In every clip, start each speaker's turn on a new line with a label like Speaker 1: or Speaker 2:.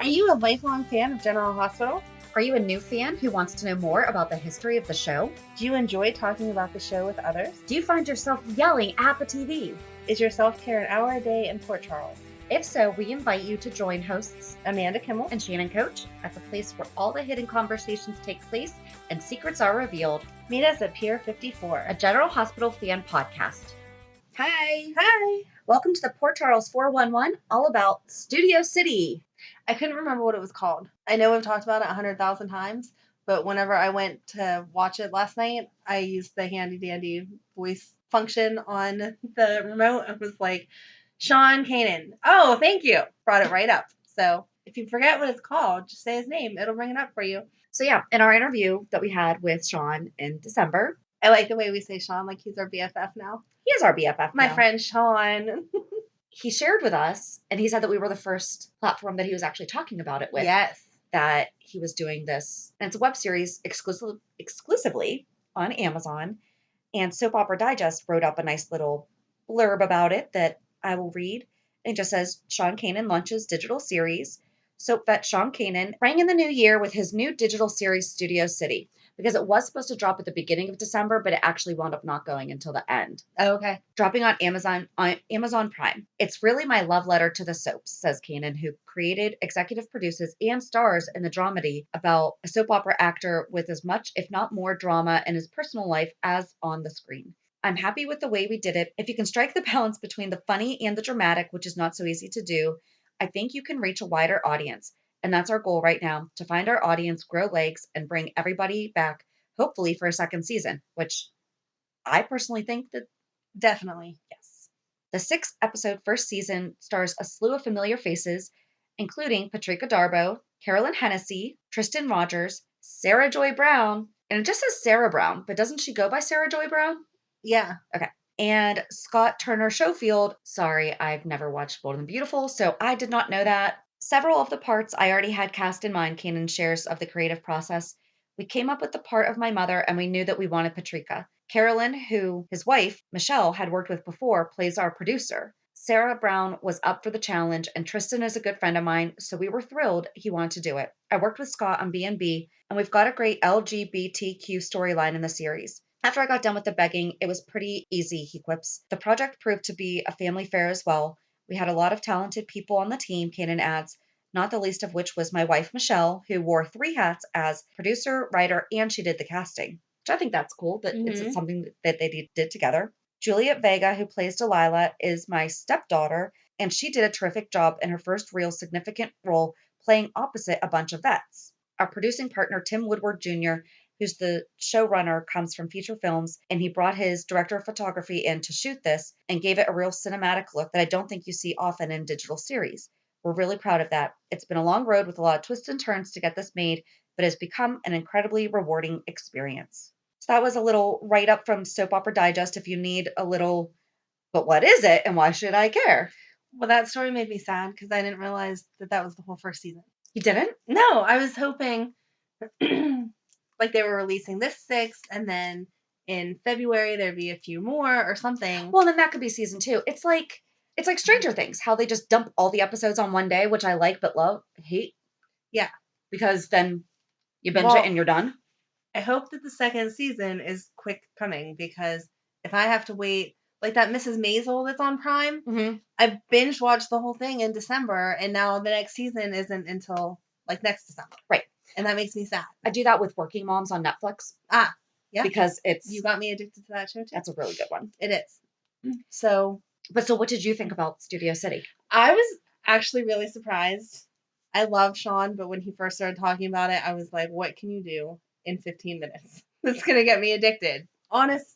Speaker 1: Are you a lifelong fan of General Hospital?
Speaker 2: Are you a new fan who wants to know more about the history of the show?
Speaker 1: Do you enjoy talking about the show with others?
Speaker 2: Do you find yourself yelling at the TV?
Speaker 1: Is your self-care an hour a day in Port Charles?
Speaker 2: If so, we invite you to join hosts
Speaker 1: Amanda Kimmel
Speaker 2: and Shannon Coach at the place where all the hidden conversations take place and secrets are revealed.
Speaker 1: Meet us at Pier 54,
Speaker 2: a General Hospital fan podcast.
Speaker 1: Hi.
Speaker 2: Welcome to the Port Charles 411, all about Studio City.
Speaker 1: I couldn't remember what it was called. I know we've talked about it 100,000 times, but whenever I went to watch it last night, I used the handy dandy voice function on the remote and was like, Sean Kanan. Oh, thank you. Brought it right up. So if you forget what it's called, just say his name. It'll bring it up for you.
Speaker 2: So yeah, in our interview that we had with Sean in December.
Speaker 1: I like the way we say Sean, like he's our BFF now.
Speaker 2: He is our BFF
Speaker 1: My friend Sean.
Speaker 2: He shared with us, and he said that we were the first platform that he was actually talking about it with.
Speaker 1: Yes.
Speaker 2: That he was doing this. And it's a web series exclusively on Amazon. And Soap Opera Digest wrote up a nice little blurb about it that I will read. And it just says, Sean Kanan launches digital series. Soap vet Sean Kanan rang in the new year with his new digital series, Studio City. Because it was supposed to drop at the beginning of December, but it actually wound up not going until the end.
Speaker 1: Oh, okay.
Speaker 2: Dropping on Amazon Prime. It's really my love letter to the soaps, says Kanan, who created, executive produces, and stars in the dramedy about a soap opera actor with as much, if not more, drama in his personal life as on the screen. I'm happy with the way we did it. If you can strike the balance between the funny and the dramatic, which is not so easy to do, I think you can reach a wider audience. And that's our goal right now, to find our audience, grow legs, and bring everybody back, hopefully for a second season, which I personally think that
Speaker 1: definitely,
Speaker 2: yes. The 6-episode first season stars a slew of familiar faces, including Patrika Darbo, Carolyn Hennessy, Tristan Rogers, Sarah Joy Brown, and it just says Sarah Brown, but doesn't she go by Sarah Joy Brown?
Speaker 1: Yeah.
Speaker 2: Okay. And Scott Turner Schofield. Sorry, I've never watched Bold and Beautiful, so I did not know that. Several of the parts I already had cast in mind, Kanan shares of the creative process. We came up with the part of my mother, and we knew that we wanted Patrika. Carolyn, who his wife, Michelle, had worked with before, plays our producer. Sarah Brown was up for the challenge, and Tristan is a good friend of mine, so we were thrilled he wanted to do it. I worked with Scott on B&B, and we've got a great LGBTQ storyline in the series. After I got done with the begging, it was pretty easy, he quips. The project proved to be a family affair as well. We had a lot of talented people on the team, Kanan adds, not the least of which was my wife, Michelle, who wore 3 hats as producer, writer, and she did the casting, which I think that's cool, that it's something that they did together. Juliet Vega, who plays Delilah, is my stepdaughter, and she did a terrific job in her first real significant role playing opposite a bunch of vets. Our producing partner, Tim Woodward Jr., who's the showrunner, comes from feature films, and he brought his director of photography in to shoot this and gave it a real cinematic look that I don't think you see often in digital series. We're really proud of that. It's been a long road with a lot of twists and turns to get this made, but has become an incredibly rewarding experience. So that was a little write-up from Soap Opera Digest if you need a little, but what is it and why should I care?
Speaker 1: Well, that story made me sad because I didn't realize that was the whole first season.
Speaker 2: You didn't?
Speaker 1: No, I was hoping like they were releasing this 6th, and then in February there'd be a few more or something.
Speaker 2: Well, then that could be season 2. It's like Stranger Things, how they just dump all the episodes on one day, which I like but hate.
Speaker 1: Yeah.
Speaker 2: Because then you binge it and you're done.
Speaker 1: I hope that the second season is quick coming, because if I have to wait, like that Mrs. Maisel that's on Prime, I binge watched the whole thing in December, and now the next season isn't until like next December.
Speaker 2: Right.
Speaker 1: And that makes me sad.
Speaker 2: I do that with Working Moms on Netflix.
Speaker 1: Ah, yeah.
Speaker 2: Because
Speaker 1: you got me addicted to that show too.
Speaker 2: That's a really good one.
Speaker 1: It is. So
Speaker 2: what did you think about Studio City?
Speaker 1: I was actually really surprised. I love Sean, but when he first started talking about it, I was like, what can you do in 15 minutes that's going to get me addicted? Honest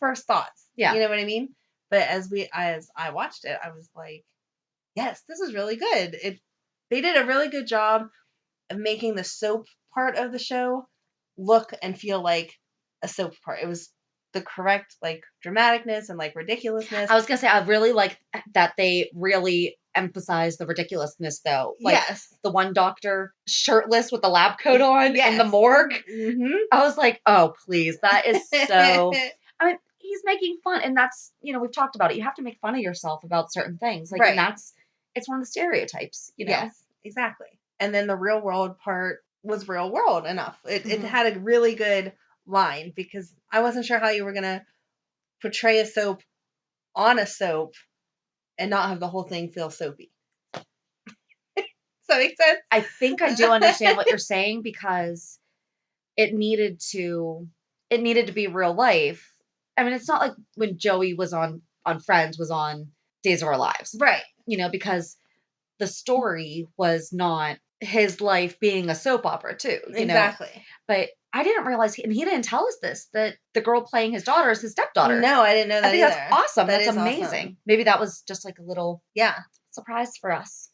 Speaker 1: first thoughts.
Speaker 2: Yeah.
Speaker 1: You know what I mean? But as I watched it, I was like, yes, this is really good. They did a really good job of making the soap part of the show look and feel like a soap part. It was the correct like dramaticness and like ridiculousness.
Speaker 2: I was gonna say I really like that they really emphasize the ridiculousness though. Like,
Speaker 1: yes.
Speaker 2: The one doctor shirtless with the lab coat on in the morgue.
Speaker 1: Mm-hmm.
Speaker 2: I was like, oh please, that is so. I mean, he's making fun, and that's, we've talked about it. You have to make fun of yourself about certain things, like,
Speaker 1: right.
Speaker 2: And it's one of the stereotypes,
Speaker 1: Yes. exactly. And then the real world part was real world enough. It
Speaker 2: Mhm.
Speaker 1: had a really good line because I wasn't sure how you were gonna portray a soap on a soap and not have the whole thing feel soapy. Does that make sense?
Speaker 2: I think I do understand what you're saying because it needed to it needed to be real life. I mean, it's not like when Joey was on Friends was on Days of Our Lives,
Speaker 1: Right.
Speaker 2: because the story was not his life being a soap opera too.
Speaker 1: Exactly.
Speaker 2: But I didn't realize, and he didn't tell us this, that the girl playing his daughter is his stepdaughter.
Speaker 1: No, I didn't know
Speaker 2: I
Speaker 1: that
Speaker 2: think that's
Speaker 1: either.
Speaker 2: awesome.
Speaker 1: That
Speaker 2: That's
Speaker 1: is
Speaker 2: amazing.
Speaker 1: awesome.
Speaker 2: Maybe that was just like a little
Speaker 1: Yeah.
Speaker 2: surprise for us.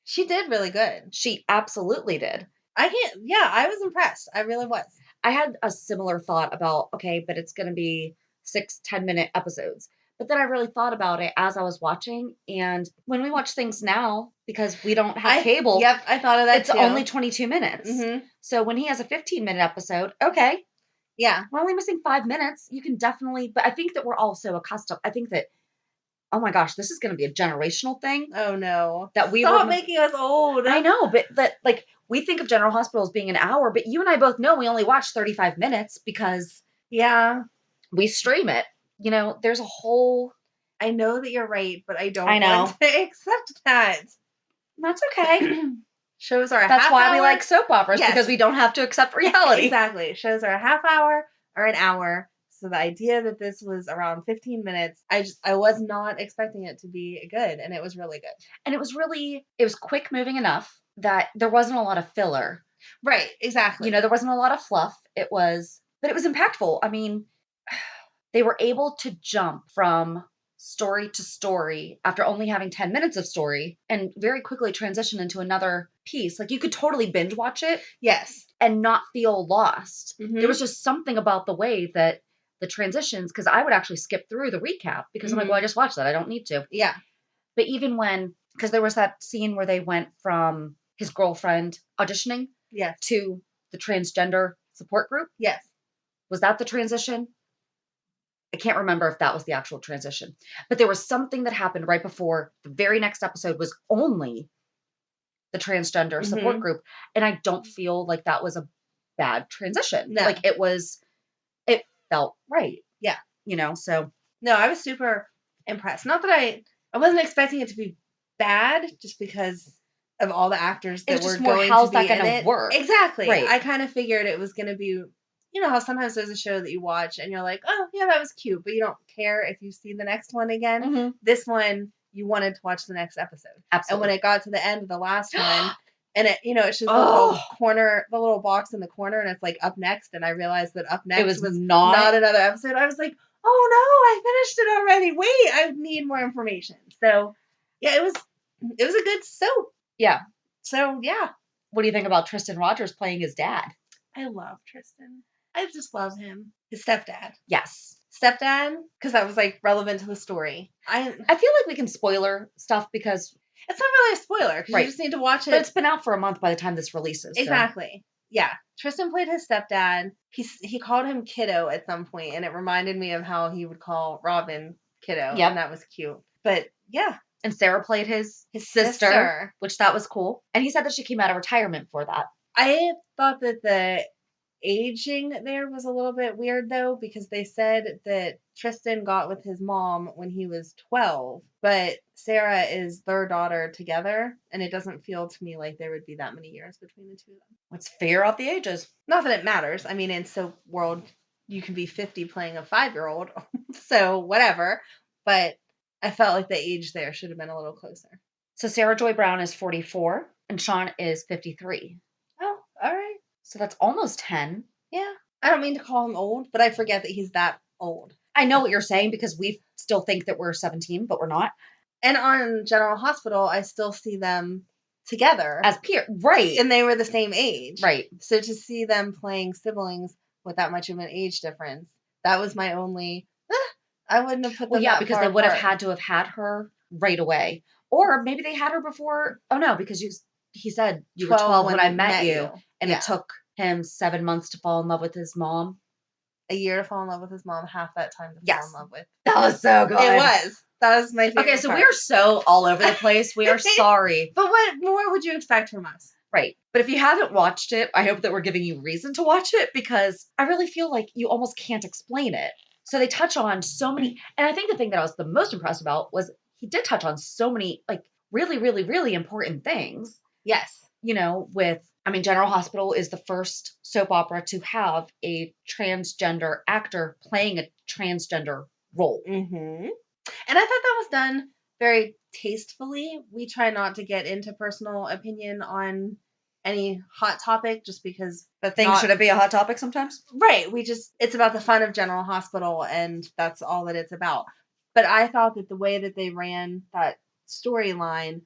Speaker 1: She did really good.
Speaker 2: She absolutely did.
Speaker 1: I was impressed. I really was.
Speaker 2: I had a similar thought about, okay, but it's going to be 6-10 minute episodes. But then I really thought about it as I was watching. And when we watch things now, because we don't have cable,
Speaker 1: Yep, I thought of that
Speaker 2: it's
Speaker 1: too.
Speaker 2: only 22 minutes.
Speaker 1: Mm-hmm.
Speaker 2: So when he has a 15-minute episode, okay,
Speaker 1: Yeah.
Speaker 2: we're only missing 5 minutes. You can definitely, but I think that we're also accustomed. I think that, oh my gosh, this is going to be a generational thing
Speaker 1: Oh no.
Speaker 2: that we
Speaker 1: Stop
Speaker 2: were.
Speaker 1: making us old.
Speaker 2: I know, but that, like, we think of General Hospital as being an hour, but you and I both know we only watch 35 minutes because
Speaker 1: Yeah.
Speaker 2: we stream it. There's a whole.
Speaker 1: I know that you're right, but I don't
Speaker 2: I know.
Speaker 1: want to accept that.
Speaker 2: That's okay.
Speaker 1: Shows are a
Speaker 2: That's
Speaker 1: half
Speaker 2: why
Speaker 1: hour.
Speaker 2: we like soap operas,
Speaker 1: Yes.
Speaker 2: because we don't have to accept reality.
Speaker 1: Exactly. Shows are a half hour or an hour. So the idea that this was around 15 minutes, I was not expecting it to be good, and it was really good.
Speaker 2: And it was quick moving enough that there wasn't a lot of filler.
Speaker 1: Right, exactly.
Speaker 2: There wasn't a lot of fluff. But it was impactful. I mean, they were able to jump from story to story after only having 10 minutes of story and very quickly transition into another piece. Like, you could totally binge watch it.
Speaker 1: Yes.
Speaker 2: And not feel lost.
Speaker 1: Mm-hmm.
Speaker 2: There was just something about the way that the transitions, because I would actually skip through the recap because I'm like, well, I just watched that. I don't need to.
Speaker 1: Yeah.
Speaker 2: But even because there was that scene where they went from his girlfriend auditioning to the transgender support group.
Speaker 1: Yes.
Speaker 2: Was that the transition? I can't remember if that was the actual transition. But there was something that happened right before the very next episode was only the transgender support group. And I don't feel like that was a bad transition.
Speaker 1: No.
Speaker 2: Like, it felt right.
Speaker 1: Yeah.
Speaker 2: So.
Speaker 1: No, I was super impressed. Not that I wasn't expecting it to be bad just because of all the actors that were going to be in it.
Speaker 2: Work?
Speaker 1: Exactly.
Speaker 2: Right.
Speaker 1: I kind of figured it was going to be, how sometimes there's a show that you watch and you're like, oh, yeah, that was cute, but you don't care if you see the next one again.
Speaker 2: Mm-hmm.
Speaker 1: This one, you wanted to watch the next episode.
Speaker 2: Absolutely.
Speaker 1: And when it got to the end of the last one, and it's just the little corner, the little box in the corner, and it's like up next, and I realized that up next was not another episode. I was like, oh no, I finished it already. Wait, I need more information. So yeah, it was a good soap.
Speaker 2: Yeah.
Speaker 1: So yeah.
Speaker 2: What do you think about Tristan Rogers playing his dad?
Speaker 1: I love Tristan. I just love him. His stepdad.
Speaker 2: Yes.
Speaker 1: Stepdad, because that was like relevant to the story. I
Speaker 2: feel like we can spoiler stuff because
Speaker 1: it's not really a spoiler because
Speaker 2: right.
Speaker 1: You just need to watch it.
Speaker 2: But it's been out for a month by the time this releases.
Speaker 1: Exactly. So. Yeah. Tristan played his stepdad. He called him Kiddo at some point, and it reminded me of how he would call Robin Kiddo. Yeah. And that was cute. But yeah.
Speaker 2: And Sarah played his sister, which that was cool. And he said that she came out of retirement for that.
Speaker 1: I thought that the aging there was a little bit weird though, because they said that Tristan got with his mom when he was 12, but Sarah is their daughter together, and it doesn't feel to me like there would be that many years between the two of them.
Speaker 2: Let's figure out the ages.
Speaker 1: Not that it matters. I mean, in soap world, you can be 50 playing a 5-year-old, so whatever. But I felt like the age there should have been a little closer.
Speaker 2: So Sarah Joy Brown is 44, and Sean is 53.
Speaker 1: Oh, all right.
Speaker 2: So that's almost 10.
Speaker 1: Yeah. I don't mean to call him old, but I forget that he's that old.
Speaker 2: I know what you're saying because we still think that we're 17, but we're not.
Speaker 1: And on General Hospital, I still see them together.
Speaker 2: As peers. Right.
Speaker 1: And they were the same age.
Speaker 2: Right.
Speaker 1: So to see them playing siblings with that much of an age difference, that was my only, I wouldn't have put them that
Speaker 2: because
Speaker 1: far
Speaker 2: they would
Speaker 1: apart.
Speaker 2: have had to have had her right away. Or maybe they had her before. Oh, no, because he said you were 12 when I met you. And it took him 7 months to fall in love with his mom.
Speaker 1: A year to fall in love with his mom, half that time to fall in love with.
Speaker 2: That was so good.
Speaker 1: It was. That was my favorite
Speaker 2: Okay, so
Speaker 1: part.
Speaker 2: we are so all over the place. We are sorry.
Speaker 1: But what more would you expect from us?
Speaker 2: Right. But if you haven't watched it, I hope that we're giving you reason to watch it because I really feel like you almost can't explain it. So they touch on so many, and I think the thing that I was the most impressed about was he did touch on so many, like, really, really, really important things.
Speaker 1: Yes.
Speaker 2: General Hospital is the first soap opera to have a transgender actor playing a transgender role.
Speaker 1: Mm-hmm. And I thought that was done very tastefully. We try not to get into personal opinion on any hot topic just because
Speaker 2: But things shouldn't be a hot topic sometimes.
Speaker 1: right. It's about the fun of General Hospital and that's all that it's about. But I thought that the way that they ran that storyline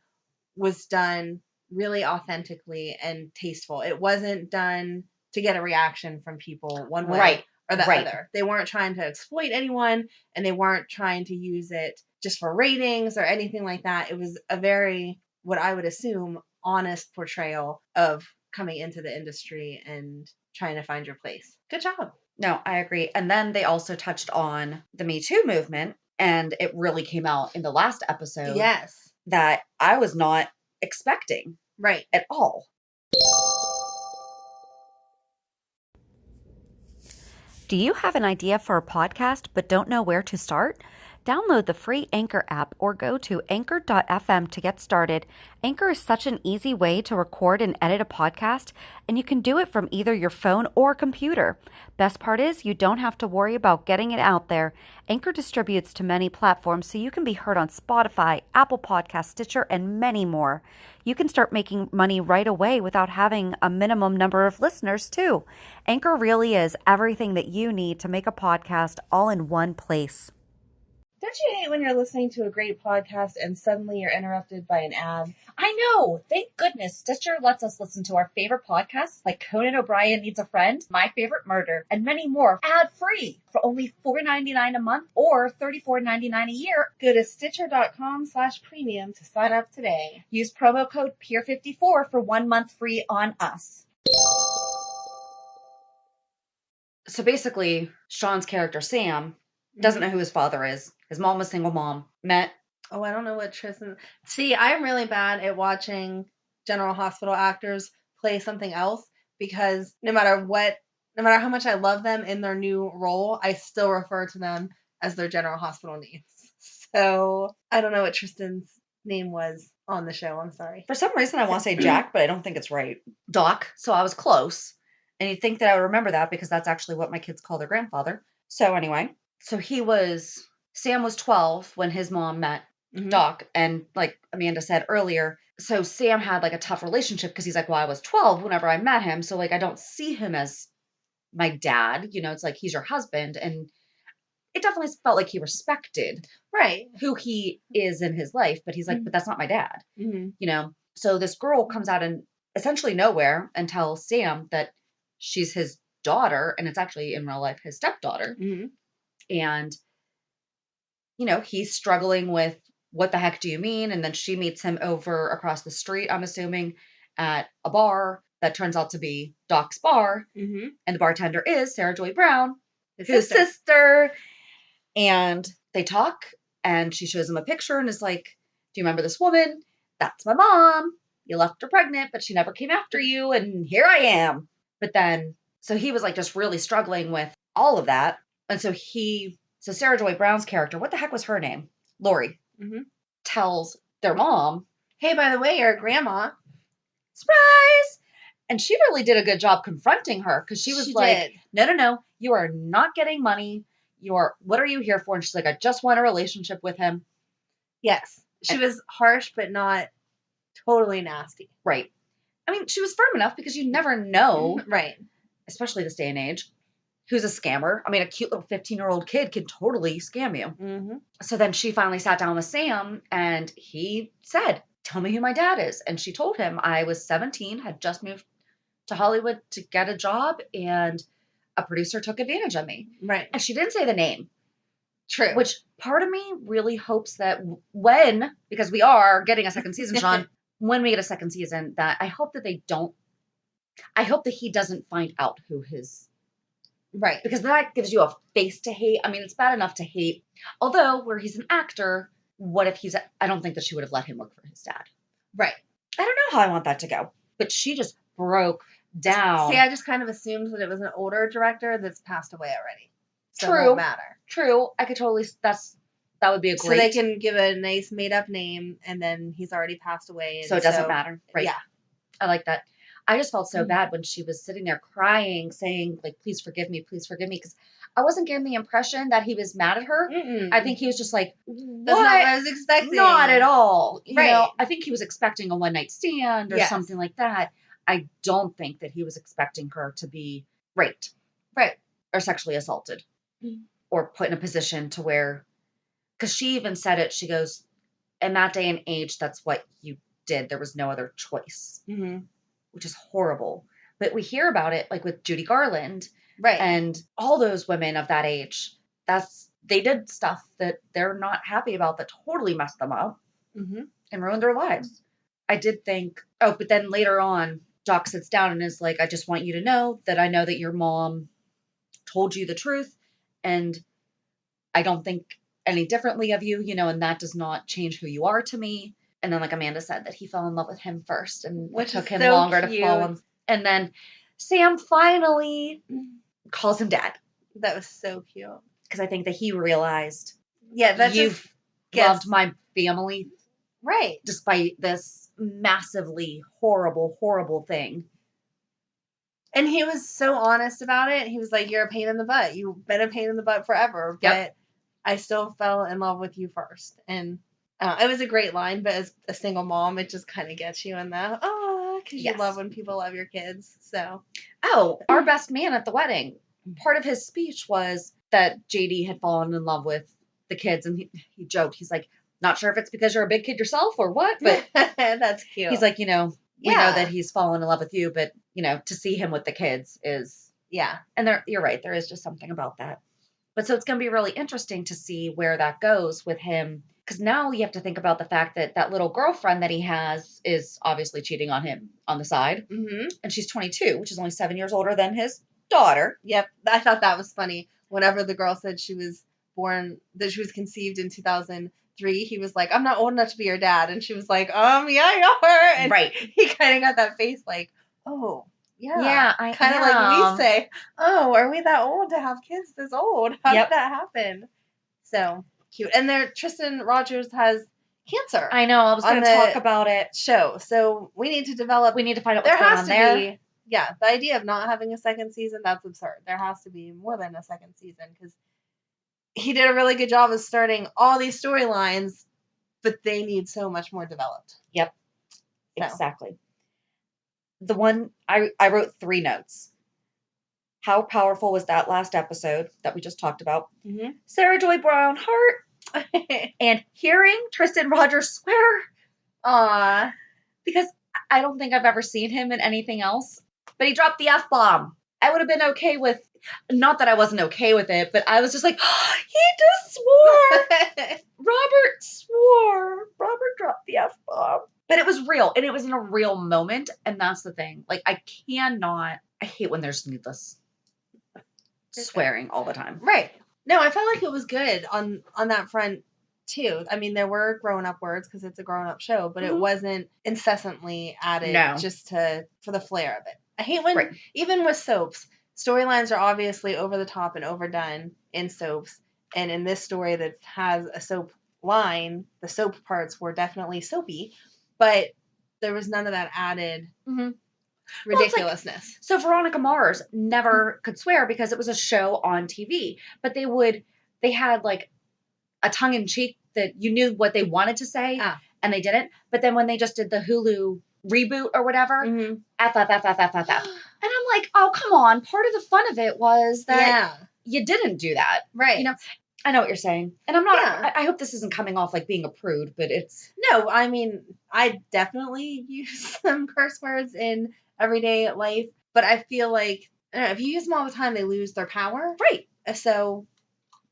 Speaker 1: was done really authentically and tasteful. It wasn't done to get a reaction from people one way or the other. They weren't trying to exploit anyone and they weren't trying to use it just for ratings or anything like that. It was a very, what I would assume, honest portrayal of coming into the industry and trying to find your place. Good job.
Speaker 2: No, I agree. And then they also touched on the Me Too movement, and it really came out in the last episode.
Speaker 1: Yes.
Speaker 2: That I was not expecting.
Speaker 1: Right.
Speaker 2: At all.
Speaker 3: Do you have an idea for a podcast but don't know where to start? Download the free Anchor app or go to anchor.fm to get started. Anchor is such an easy way to record and edit a podcast, and you can do it from either your phone or computer. Best part is you don't have to worry about getting it out there. Anchor distributes to many platforms, so you can be heard on Spotify, Apple Podcasts, Stitcher, and many more. You can start making money right away without having a minimum number of listeners, too. Anchor really is everything that you need to make a podcast all in one place.
Speaker 1: Don't you hate when you're listening to a great podcast and suddenly you're interrupted by an ad?
Speaker 2: I know. Thank goodness Stitcher lets us listen to our favorite podcasts like Conan O'Brien Needs a Friend, My Favorite Murder, and many more ad-free for only $4.99 a month or $34.99 a year.
Speaker 1: Go to Stitcher.com/premium to sign up today.
Speaker 2: Use promo code PEER54 for 1 month free on us. So basically, Sean's character, Sam, doesn't know who his father is. His mom was single mom. Met.
Speaker 1: Oh, I don't know what Tristan... See, I'm really bad at watching General Hospital actors play something else because no matter how much I love them in their new role, I still refer to them as their General Hospital names. So I don't know what Tristan's name was on the show. I'm sorry.
Speaker 2: For some reason, I want to say Jack, but I don't think it's right. Doc. So I was close. And you'd think that I would remember that because that's actually what my kids call their grandfather. So anyway, Sam was 12 when his mom met Doc. And like Amanda said earlier, so Sam had like a tough relationship because he's like, well, I was 12 whenever I met him. So like, I don't see him as my dad. It's like, he's your husband. And it definitely felt like he respected who he is in his life. But he's like, but that's not my dad. So this girl comes out in essentially nowhere and tells Sam that she's his daughter. And it's actually in real life his stepdaughter. And he's struggling with what the heck do you mean? And then she meets him over across the street, I'm assuming, at a bar that turns out to be Doc's bar. And the bartender is Sarah Joy Brown, his sister. And they talk and she shows him a picture and is like, do you remember this woman? That's my mom. You left her pregnant, but she never came after you. And here I am. But then, so he was like just really struggling with all of that. And so Sarah Joy Brown's character, what the heck was her name? Lori, tells their mom,
Speaker 1: hey, by the way, your grandma.
Speaker 2: Surprise! And she really did a good job confronting her because she was no, you are not getting money. What are you here for? And she's like, I just want a relationship with him.
Speaker 1: Yes. She was harsh, but not totally nasty.
Speaker 2: Right. I mean, she was firm enough because you never know.
Speaker 1: Right.
Speaker 2: Especially this day and age. Who's a scammer. I mean, a cute little 15-year-old kid can totally scam you. So then she finally sat down with Sam and he said, tell me who my dad is. And she told him I was 17, had just moved to Hollywood to get a job and a producer took advantage of me.
Speaker 1: Right.
Speaker 2: And she didn't say the name.
Speaker 1: True.
Speaker 2: Which part of me really hopes that because we are getting a second season, Sean, when we get a second season, that I hope that he doesn't find out who his... Right. Because that gives you a face to hate. I mean, it's bad enough to hate. Although, where he's an actor, what if I don't think that she would have let him work for his dad.
Speaker 1: Right.
Speaker 2: I don't know how I want that to go. But she just broke down.
Speaker 1: See, I just kind of assumed that it was an older director that's passed away already. So
Speaker 2: True.
Speaker 1: it won't matter.
Speaker 2: True. I could totally, that would be a great.
Speaker 1: So they can give a nice made up name and then he's already passed away. And
Speaker 2: so it doesn't matter. Right.
Speaker 1: Yeah.
Speaker 2: I like that. I just felt so bad when she was sitting there crying, saying, like, please forgive me, because I wasn't getting the impression that he was mad at her.
Speaker 1: Mm-mm.
Speaker 2: I think he was just like, what?
Speaker 1: That's not what I was expecting.
Speaker 2: Not at all. You
Speaker 1: Right.
Speaker 2: know, I think he was expecting a one-night stand or
Speaker 1: Yes.
Speaker 2: something like that. I don't think that he was expecting her to be raped.
Speaker 1: Right.
Speaker 2: Or sexually assaulted. Or put in a position to where, because she even said it, she goes, in that day and age, that's what you did. There was no other choice.
Speaker 1: Mm-hmm.
Speaker 2: Which is horrible. But we hear about it like with Judy Garland.
Speaker 1: Right.
Speaker 2: And all those women of that age, they did stuff that they're not happy about that totally messed them up and ruined their lives. I did think, but then later on, Doc sits down and is like, I just want you to know that I know that your mom told you the truth and I don't think any differently of you, and that does not change who you are to me. And then, like Amanda said, that he fell in love with him first and it took him longer to fall in. And then Sam finally calls him dad.
Speaker 1: That was so cute.
Speaker 2: Because I think that he realized,
Speaker 1: that
Speaker 2: you've loved my family.
Speaker 1: Right.
Speaker 2: Despite this massively horrible, horrible thing.
Speaker 1: And he was so honest about it. He was like, you're a pain in the butt. You've been a pain in the butt forever. But I still fell in love with you first. And it was a great line, but as a single mom, it just kind of gets you in the, because you love when people love your kids. So.
Speaker 2: Oh, our best man at the wedding, part of his speech was that JD had fallen in love with the kids. And he joked, he's like, not sure if it's because you're a big kid yourself or what, but.
Speaker 1: That's cute.
Speaker 2: He's like, we know that he's fallen in love with you, but, to see him with the kids is.
Speaker 1: Yeah.
Speaker 2: And you're right. There is just something about that. But so it's going to be really interesting to see where that goes with him. Because now you have to think about the fact that that little girlfriend that he has is obviously cheating on him on the side. Mm-hmm. And she's 22, which is only 7 years older than his daughter.
Speaker 1: Yep. I thought that was funny. Whenever the girl said she was conceived in 2003, he was like, I'm not old enough to be your dad. And she was like, yeah, you are. And
Speaker 2: right.
Speaker 1: He kind of got that face like, oh. Yeah.
Speaker 2: Yeah, I
Speaker 1: kind of like we say, oh, are we that old to have kids this old? How did that happen? So cute. And Tristan Rogers has cancer.
Speaker 2: I know. I was going to talk about it.
Speaker 1: So we need to find out what's going on there. The idea of not having a second season, that's absurd. There has to be more than a second season because he did a really good job of starting all these storylines, but they need so much more developed.
Speaker 2: Yep. So. Exactly. The one, I wrote 3 notes. How powerful was that last episode that we just talked about? Mm-hmm. Sarah Joy Brown Hart. And hearing Tristan Rogers swear.
Speaker 1: Aww.
Speaker 2: Because I don't think I've ever seen him in anything else. But he dropped the F-bomb. I would have been okay with, not that I wasn't okay with it, but I was just like, he just swore. Robert swore. Robert dropped the F-bomb. But it was real, and it was in a real moment, and that's the thing. Like, I hate when there's needless swearing all the time.
Speaker 1: Right. No, I felt like it was good on that front, too. I mean, there were grown-up words, because it's a grown-up show, but it wasn't incessantly added just for the flair of it. I hate when, even with soaps, storylines are obviously over the top and overdone in soaps, and in this story that has a soap line, the soap parts were definitely soapy, but there was none of that added ridiculousness.
Speaker 2: So Veronica Mars never could swear because it was a show on TV, but they had like a tongue-in-cheek that you knew what they wanted to say and they didn't. But then when they just did the Hulu reboot or whatever, F. And I'm like, oh, come on. Part of the fun of it was that you didn't do that.
Speaker 1: Right.
Speaker 2: I know what you're saying. And I'm not, I hope this isn't coming off like being a prude, but it's.
Speaker 1: No, I mean, I definitely use some curse words in everyday life, but I feel like, I don't know, if you use them all the time, they lose their power.
Speaker 2: Right.
Speaker 1: So,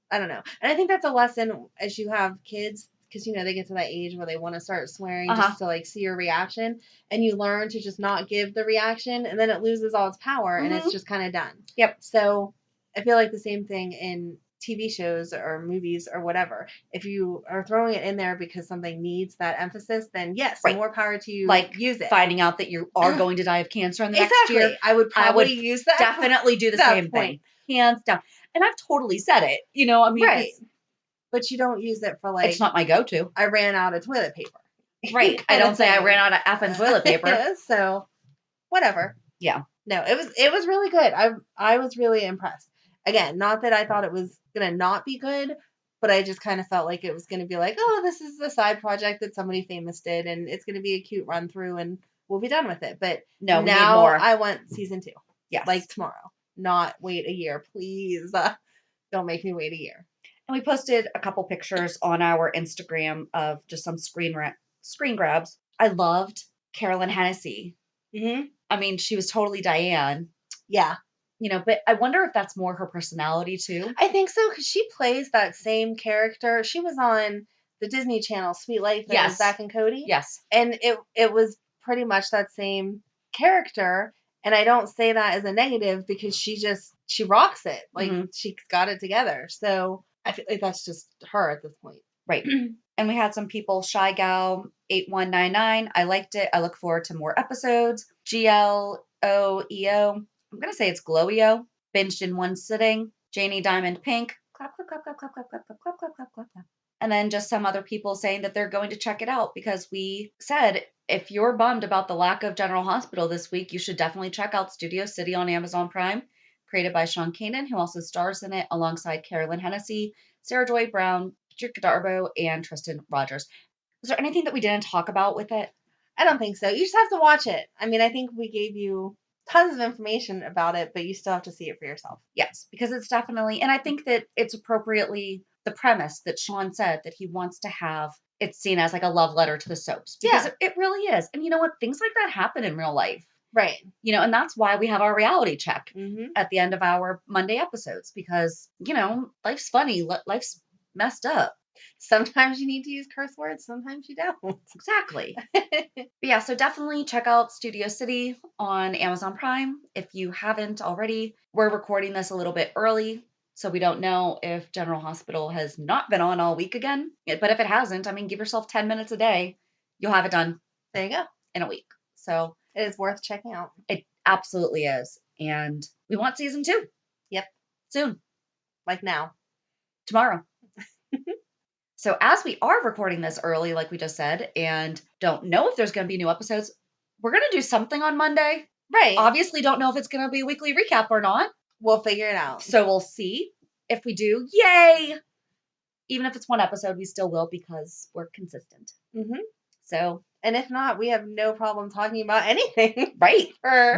Speaker 1: I don't know. And I think that's a lesson as you have kids, because, they get to that age where they want to start swearing just to, like, see your reaction, and you learn to just not give the reaction, and then it loses all its power, and it's just kind of done.
Speaker 2: Yep.
Speaker 1: So, I feel like the same thing in TV shows or movies or whatever. If you are throwing it in there because something needs that emphasis, then yes,
Speaker 2: Right.
Speaker 1: more power to you.
Speaker 2: Like
Speaker 1: use it.
Speaker 2: finding out that you are going to die of cancer in the next
Speaker 1: Exactly.
Speaker 2: year.
Speaker 1: I would probably use that.
Speaker 2: Definitely do the
Speaker 1: that
Speaker 2: same
Speaker 1: point.
Speaker 2: thing. Hands down. And I've totally said it. You know, I mean,
Speaker 1: Right. But you don't use it for like,
Speaker 2: it's not my go-to.
Speaker 1: I ran out of toilet paper.
Speaker 2: Right. I don't say I ran out of effing toilet paper.
Speaker 1: So whatever.
Speaker 2: Yeah.
Speaker 1: No, it was really good. I was really impressed. Again, not that I thought it was gonna not be good, but I just kind of felt like it was gonna be like, oh, this is the side project that somebody famous did, and it's gonna be a cute run through, and we'll be done with it. But
Speaker 2: no, we
Speaker 1: now
Speaker 2: need more.
Speaker 1: I want season 2.
Speaker 2: Yes.
Speaker 1: Like tomorrow. Not wait a year, please. Don't make me wait a year.
Speaker 2: And we posted a couple pictures on our Instagram of just some screen grabs. I loved Carolyn Hennessy.
Speaker 1: Mm-hmm.
Speaker 2: I mean, she was totally Diane.
Speaker 1: Yeah.
Speaker 2: You know, but I wonder if that's more her personality too.
Speaker 1: I think so, because she plays that same character. She was on the Disney Channel, Sweet Life of Zach and Cody.
Speaker 2: Yes.
Speaker 1: And it was pretty much that same character. And I don't say that as a negative because she rocks it. Like, she's got it together. So I feel like that's just her at this point.
Speaker 2: Right. And we had some people, Shy Gal 8199. I liked it. I look forward to more episodes. GLOEO. I'm going to say it's Glowio. Binged in one sitting. Janie Diamond Pink. Clap, clap, clap, clap, clap, clap, clap, clap, clap, clap, clap, clap, clap. And then just some other people saying that they're going to check it out because we said if you're bummed about the lack of General Hospital this week, you should definitely check out Studio City on Amazon Prime, created by Sean Kanan, who also stars in it alongside Carolyn Hennessy, Sarah Joy Brown, Patrick Darbo, and Tristan Rogers. Was there anything that we didn't talk about with it?
Speaker 1: I don't think so. You just have to watch it. I mean, I think we gave you tons of information about it, but you still have to see it for yourself.
Speaker 2: Yes, because it's definitely, and I think that it's appropriately the premise that Sean said that he wants to have it seen as like a love letter to the soaps. Because it really is. And you know what? Things like that happen in real life.
Speaker 1: Right.
Speaker 2: You know, and that's why we have our reality check
Speaker 1: Mm-hmm.
Speaker 2: at the end of our Monday episodes because, you know, life's funny. Life's messed up.
Speaker 1: Sometimes you need to use curse words. Sometimes you don't.
Speaker 2: Exactly. But yeah, so definitely check out Studio City on Amazon Prime if you haven't already. We're recording this a little bit early, so we don't know if General Hospital has not been on all week again. But if it hasn't, I mean, give yourself 10 minutes a day. You'll have it done.
Speaker 1: There you go.
Speaker 2: In a week. So
Speaker 1: it is worth checking out.
Speaker 2: It absolutely is. And we want season 2.
Speaker 1: Yep.
Speaker 2: Soon.
Speaker 1: Like now.
Speaker 2: Tomorrow. So as we are recording this early, like we just said, and don't know if there's going to be new episodes, we're going to do something on Monday.
Speaker 1: Right.
Speaker 2: Obviously don't know if it's going to be a weekly recap or not.
Speaker 1: We'll figure it out.
Speaker 2: So we'll see. If we do, yay! Even if it's one episode, we still will because we're consistent.
Speaker 1: Mm-hmm.
Speaker 2: So.
Speaker 1: And if not, we have no problem talking about anything.
Speaker 2: Right.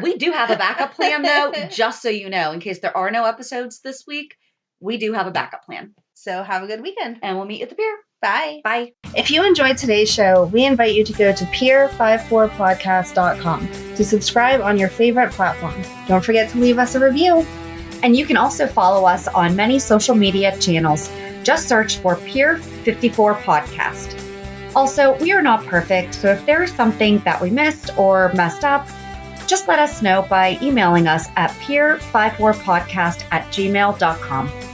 Speaker 2: We do have a backup plan, though, just so you know, in case there are no episodes this week, we do have a backup plan.
Speaker 1: So have a good weekend.
Speaker 2: And we'll meet you at the pier.
Speaker 1: Bye.
Speaker 2: Bye.
Speaker 1: If you enjoyed today's show, we invite you to go to pier54podcast.com to subscribe on your favorite platform. Don't forget to leave us a review.
Speaker 2: And you can also follow us on many social media channels. Just search for Pier 54 Podcast. Also, we are not perfect, so if there is something that we missed or messed up, just let us know by emailing us at pier54podcast@gmail.com.